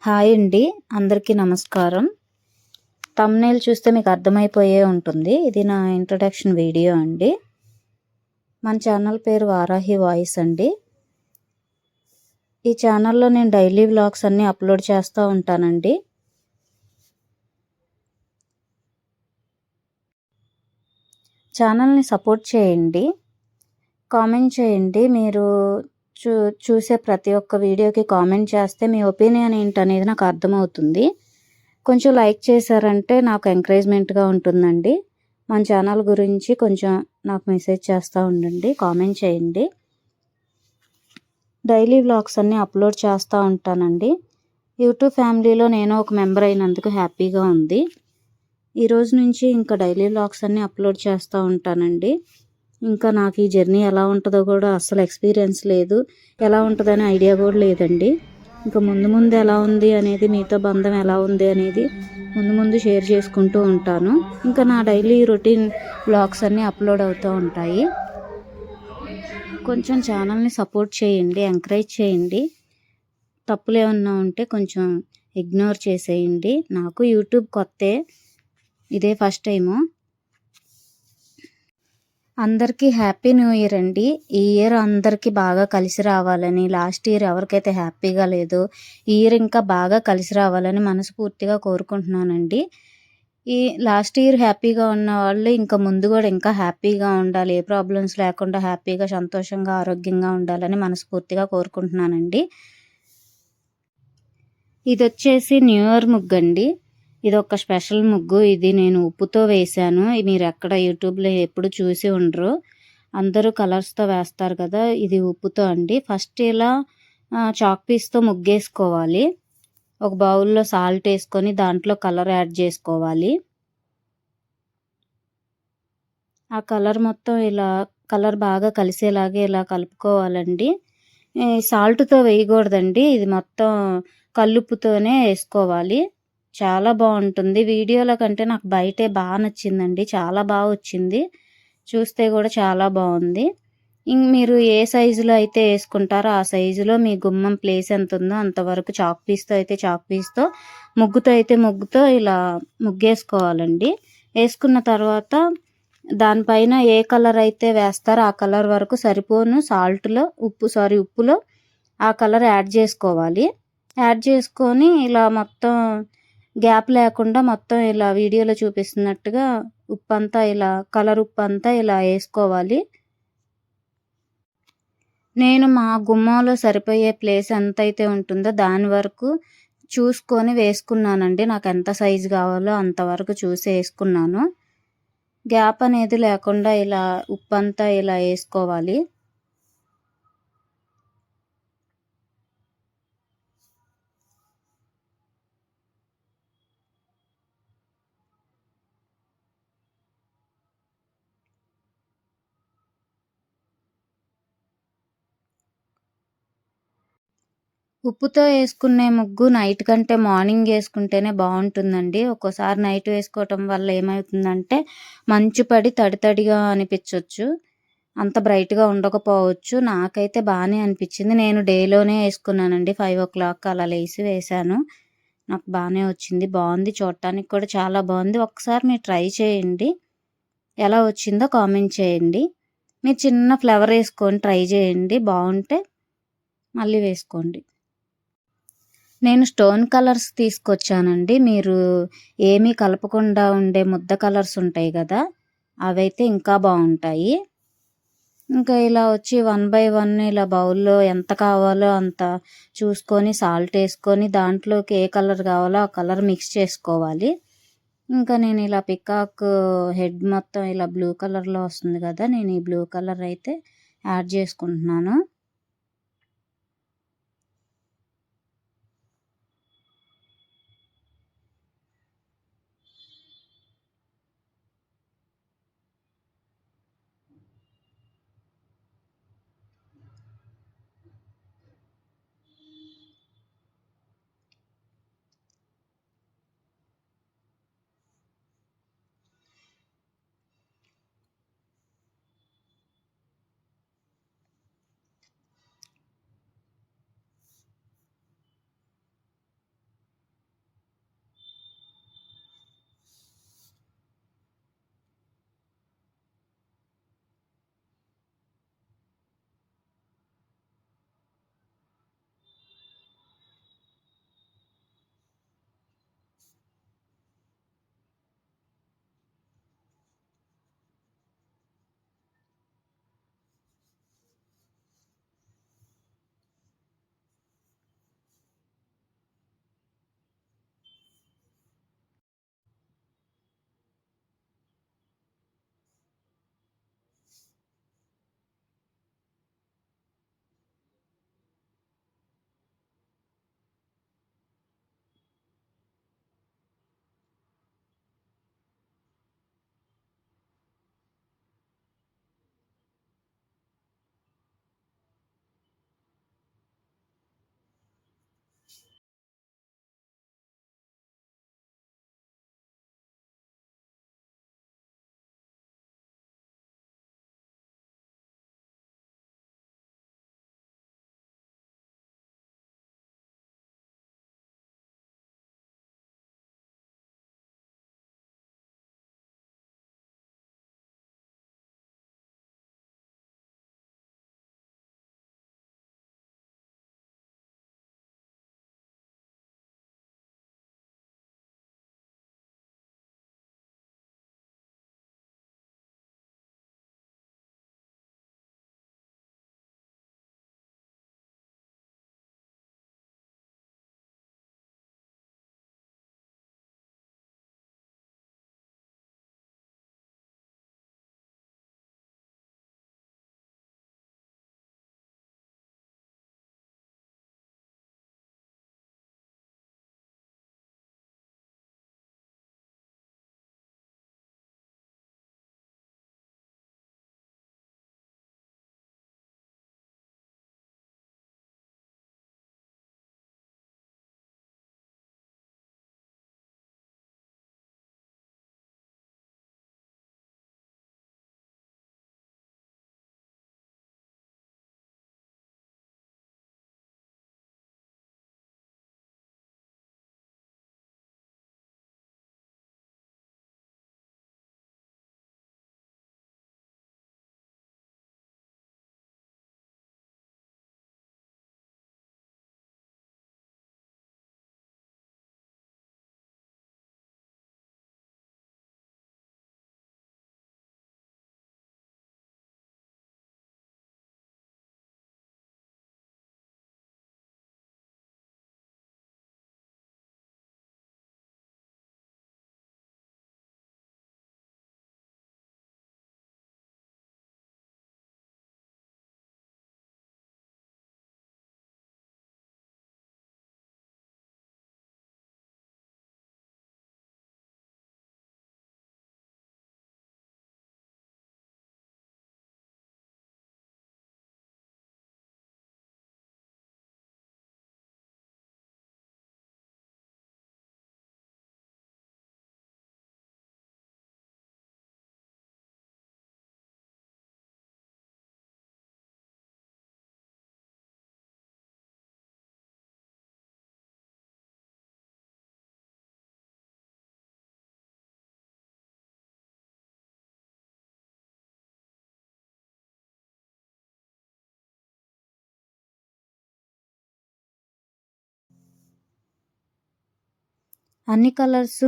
Hi అండి. అందరికీ నమస్కారం. థంబ్‌నెయిల్ చూస్తే మీకు అర్థమైపోయే ఉంటుంది. ఇది నా ఇంట్రడక్షన్ వీడియో అండి. మన ఛానల్ పేరు వారాహి వాయిస్ అండి. ఈ ఛానల్‌లో నేను డైలీ వ్లాగ్స్ అన్నీ అప్లోడ్ చేస్తూ ఉంటానండి. ఛానల్‌ని సపోర్ట్ చేయండి. కామెంట్ చేయండి. మీరు చూసే ప్రతి ఒక్క వీడియోకి కామెంట్ చేస్తే మీ ఒపీనియన్ ఏంటనేది నాకు అర్థమవుతుంది. కొంచెం లైక్ చేశారంటే నాకు ఎంకరేజ్మెంట్గా ఉంటుందండి. మన ఛానల్ గురించి కొంచెం నాకు మెసేజ్ చేస్తూ ఉండండి, కామెంట్ చేయండి. డైలీ వ్లాగ్స్ అన్నీ అప్లోడ్ చేస్తూ ఉంటానండి. యూట్యూబ్ ఫ్యామిలీలో నేను ఒక మెంబర్ అయినందుకు హ్యాపీగా ఉంది. ఈరోజు నుంచి ఇంకా డైలీ వ్లాగ్స్ అన్నీ అప్లోడ్ చేస్తూ ఉంటానండి. ఇంకా నాకు ఈ జర్నీ ఎలా ఉంటుందో కూడా అస్సలు ఎక్స్పీరియన్స్ లేదు. ఎలా ఉంటుందని ఐడియా కూడా లేదండి. ఇంకా ముందు ఎలా ఉంది అనేది, మీతో బంధం ఎలా ఉంది అనేది ముందు షేర్ చేసుకుంటూ ఉంటాను. ఇంకా నా డైలీ రొటీన్ వ్లాగ్స్ అన్నీ అప్లోడ్ అవుతూ ఉంటాయి. కొంచెం ఛానల్ని సపోర్ట్ చేయండి, ఎంకరేజ్ చేయండి. తప్పులు ఏమన్నా ఉంటే కొంచెం ఇగ్నోర్ చేసేయండి. నాకు యూట్యూబ్ కొత్తే, ఇదే ఫస్ట్ టైము. అందరికీ హ్యాపీ న్యూ ఇయర్ అండి. ఈ ఇయర్ అందరికీ బాగా కలిసి రావాలని, లాస్ట్ ఇయర్ ఎవరికైతే హ్యాపీగా లేదో ఈ ఇయర్ ఇంకా బాగా కలిసి రావాలని మనస్ఫూర్తిగా కోరుకుంటున్నానండి. ఈ లాస్ట్ ఇయర్ హ్యాపీగా ఉన్న వాళ్ళు ఇంకా ముందు కూడా ఇంకా హ్యాపీగా ఉండాలి, ఏ ప్రాబ్లమ్స్ లేకుండా హ్యాపీగా, సంతోషంగా, ఆరోగ్యంగా ఉండాలని మనస్ఫూర్తిగా కోరుకుంటున్నానండి. ఇది వచ్చేసి న్యూ ఇయర్ ముగ్గండి. ఇది ఒక స్పెషల్ ముగ్గు. ఇది నేను ఉప్పుతో వేశాను. మీరు ఎక్కడ యూట్యూబ్లో ఎప్పుడు చూసి ఉండరు. అందరూ కలర్స్తో వేస్తారు కదా, ఇది ఉప్పుతో అండి. ఫస్ట్ ఇలా చాక్ పీస్తో ముగ్గేసుకోవాలి. ఒక బౌల్లో సాల్ట్ వేసుకొని దాంట్లో కలర్ యాడ్ చేసుకోవాలి. ఆ కలర్ మొత్తం ఇలా కలర్ బాగా కలిసేలాగే ఇలా కలుపుకోవాలండి. సాల్ట్తో వేయకూడదండి, ఇది మొత్తం కల్లుప్పుతోనే వేసుకోవాలి. చాలా బాగుంటుంది. వీడియోల కంటే నాకు బయటే బాగా నచ్చిందండి. చాలా బాగా వచ్చింది. చూస్తే కూడా చాలా బాగుంది. మీరు ఏ సైజులో అయితే వేసుకుంటారో ఆ సైజులో మీ గుమ్మం ప్లేస్ ఎంత ఉందో అంతవరకు చాక్ పీస్తో అయితే చాక్ పీస్తో, ముగ్గుతో అయితే ముగ్గుతో ఇలా ముగ్గేసుకోవాలండి. వేసుకున్న తర్వాత దానిపైన ఏ కలర్ అయితే వేస్తారో ఆ కలర్ వరకు సరిపోను ఉప్పులో ఆ కలర్ యాడ్ చేసుకోవాలి. యాడ్ చేసుకొని ఇలా మొత్తం గ్యాప్ లేకుండా మొత్తం ఇలా వీడియోలో చూపిస్తున్నట్టుగా ఉప్పంతా ఇలా కలర్ ఉప్పంతా ఇలా వేసుకోవాలి. నేను మా గుమ్మంలో సరిపోయే ప్లేస్ ఎంతైతే ఉంటుందో దాని వరకు చూసుకొని వేసుకున్నానండి. నాకు ఎంత సైజు కావాలో అంతవరకు చూసి వేసుకున్నాను. గ్యాప్ అనేది లేకుండా ఇలా ఉప్పంతా ఇలా వేసుకోవాలి. ఉప్పుతో వేసుకునే ముగ్గు నైట్ కంటే మార్నింగ్ వేసుకుంటేనే బాగుంటుందండి. ఒక్కోసారి నైట్ వేసుకోవటం వల్ల ఏమవుతుందంటే మంచు పడి తడిగా అనిపించవచ్చు, అంత బ్రైట్గా ఉండకపోవచ్చు. నాకైతే బాగానే అనిపించింది. నేను డేలోనే వేసుకున్నానండి. 5 o'clock అలా లేచి వేశాను. నాకు బాగానే వచ్చింది. బాగుంది, చూడటానికి కూడా చాలా బాగుంది. ఒకసారి మీరు ట్రై చేయండి. ఎలా వచ్చిందో కామెంట్ చేయండి. మీరు చిన్న ఫ్లవర్ వేసుకొని ట్రై చేయండి. బాగుంటే మళ్ళీ వేసుకోండి. నేను స్టోన్ కలర్స్ తీసుకొచ్చానండి. మీరు ఏమీ కలపకుండా ఉండే ముద్ద కలర్స్ ఉంటాయి కదా, అవైతే ఇంకా బాగుంటాయి. ఇంకా ఇలా వచ్చి 1 by 1 ఇలా బౌల్లో ఎంత కావాలో అంత చూసుకొని సాల్ట్ వేసుకొని దాంట్లోకి ఏ కలర్ కావాలో ఆ కలర్ మిక్స్ చేసుకోవాలి. ఇంకా నేను ఇలా పికాక్ హెడ్ మొత్తం ఇలా బ్లూ కలర్లో వస్తుంది కదా, నేను ఈ బ్లూ కలర్ అయితే యాడ్ చేసుకుంటున్నాను. అన్ని కలర్స్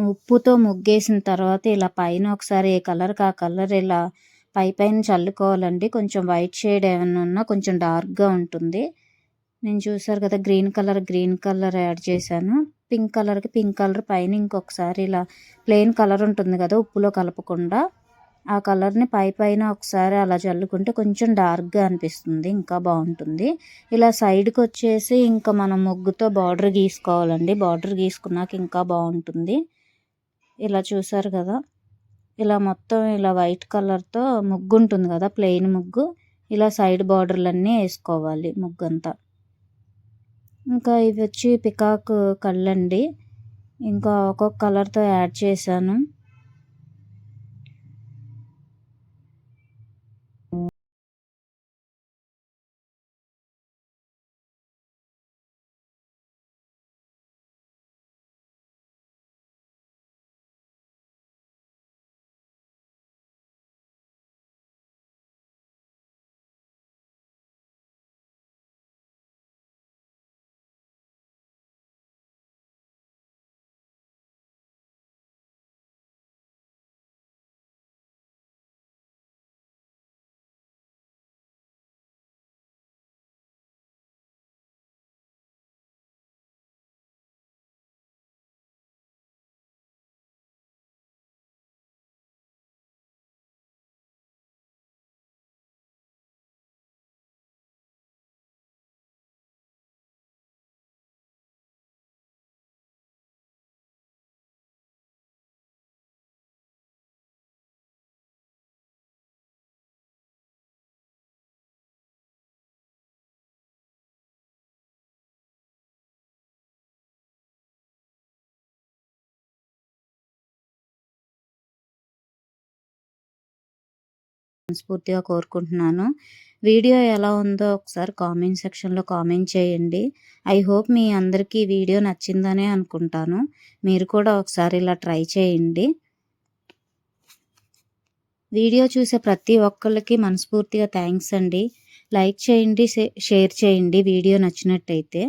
ఉప్పుతో ముగ్గేసిన తర్వాత ఇలా పైన ఒకసారి ఏ కలర్‌కి ఆ కలర్ ఇలా పైన చల్లుకోవాలండి. కొంచెం వైట్ షేడ్ ఏమన్నా ఉన్నా కొంచెం డార్క్‌గా ఉంటుంది. నేను చూసారు కదా! గ్రీన్ కలర్ యాడ్ చేశాను. పింక్ కలర్ పైన ఇంకొకసారి ఇలా ప్లెయిన్ కలర్ ఉంటుంది కదా! ఉప్పులో కలపకుండా ఆ కలర్‌ని పైన ఒకసారి అలా చల్లుకుంటే కొంచెం డార్క్‌గా అనిపిస్తుంది. ఇంకా బావుంటుంది. ఇలా సైడ్‌కొచ్చేసి ఇంకా మనం ముగ్గుతో బార్డర్ గీసుకోవాలండి. బార్డర్ గీసుకున్నాక ఇంకా బావుంటుంది. ఇలా చూసారు కదా! ఇలా మొత్తం ఇలా వైట్ కలర్‌తో ముగ్గుంటుంది కదా! ప్లెయిన్ ముగ్గు. ఇలా సైడ్ బార్డర్‌లన్నీ ఏసుకోవాలి ముగ్గంతా. ఇంకా ఇవొచ్చి పికాక్ కళ్ళండి. ఇంకా ఒక్కొక్క కలర్‌తో యాడ్ చేశాను. మనస్ఫూర్తిగా కోరుకుంటున్నాను. వీడియో ఎలా ఉందో ఒకసారి కామెంట్ సెక్షన్‌లో కామెంట్ చేయండి. ఐ హోప్ మీ అందరికీ ఈ వీడియో నచ్చిందనే అనుకుంటాను. మీరు కూడా ఒకసారి ఇలా ట్రై చేయండి. వీడియో చూసే ప్రతి ఒక్కళ్ళకి మనస్ఫూర్తిగా థ్యాంక్స్ అండి. లైక్ చేయండి, షేర్ చేయండి వీడియో నచ్చినట్టయితే.